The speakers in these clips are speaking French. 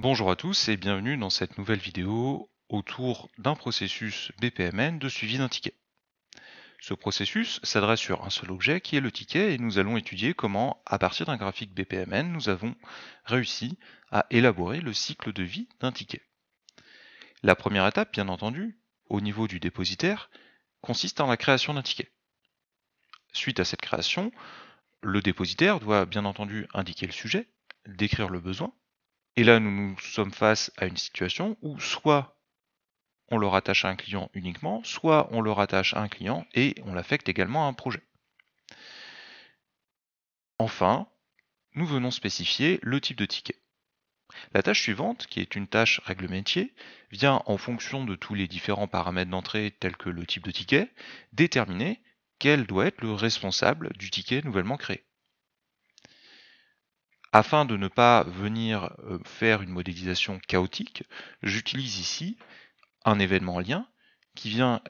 Bonjour à tous et bienvenue dans cette nouvelle vidéo autour d'un processus BPMN de suivi d'un ticket. Ce processus s'adresse sur un seul objet qui est le ticket et nous allons étudier comment, à partir d'un graphique BPMN, nous avons réussi à élaborer le cycle de vie d'un ticket. La première étape, bien entendu, au niveau du dépositaire, consiste en la création d'un ticket. Suite à cette création, le dépositaire doit bien entendu indiquer le sujet, décrire le besoin. Et là, nous sommes face à une situation où soit on le rattache à un client uniquement, soit on le rattache à un client et on l'affecte également à un projet. Enfin, nous venons spécifier le type de ticket. La tâche suivante, qui est une tâche règle métier, vient en fonction de tous les différents paramètres d'entrée tels que le type de ticket, déterminer quel doit être le responsable du ticket nouvellement créé. Afin de ne pas venir faire une modélisation chaotique, j'utilise ici un événement lien qui vient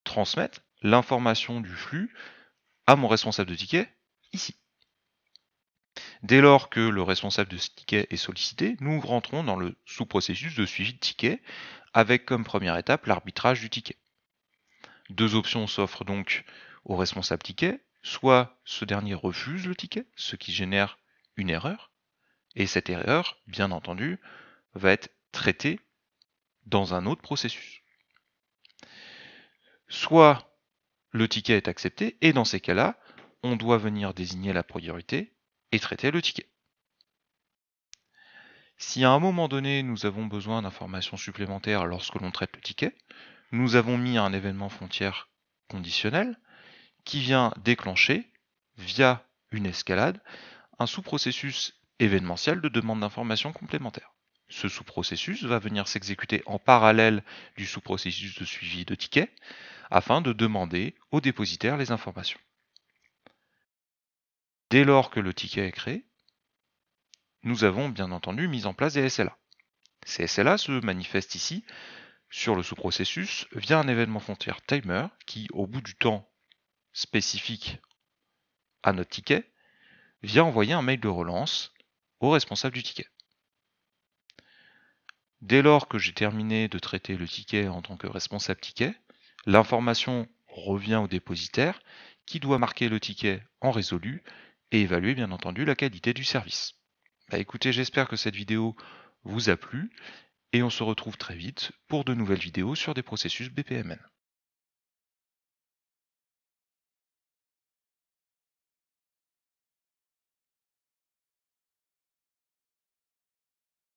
transmettre l'information du flux à mon responsable de ticket ici. Dès lors que le responsable de ce ticket est sollicité, nous rentrons dans le sous-processus de suivi de ticket avec comme première étape l'arbitrage du ticket. Deux options s'offrent donc au responsable ticket, soit ce dernier refuse le ticket, ce qui génère une erreur, et cette erreur, bien entendu, va être traitée dans un autre processus. Soit le ticket est accepté, et dans ces cas-là, on doit venir désigner la priorité et traiter le ticket. Si à un moment donné nous avons besoin d'informations supplémentaires lorsque l'on traite le ticket, nous avons mis un événement frontière conditionnel qui vient déclencher, via une escalade, un sous-processus événementiel de demande d'informations complémentaires. Ce sous-processus va venir s'exécuter en parallèle du sous-processus de suivi de ticket afin de demander au dépositaire les informations. Dès lors que le ticket est créé, nous avons bien entendu mis en place des SLA. Ces SLA se manifestent ici sur le sous-processus via un événement frontière timer qui, au bout du temps spécifique à notre ticket, vient envoyer un mail de relance au responsable du ticket. Dès lors que j'ai terminé de traiter le ticket en tant que responsable ticket, l'information revient au dépositaire qui doit marquer le ticket en résolu et évaluer bien entendu la qualité du service. Écoutez, j'espère que cette vidéo vous a plu et on se retrouve très vite pour de nouvelles vidéos sur des processus BPMN.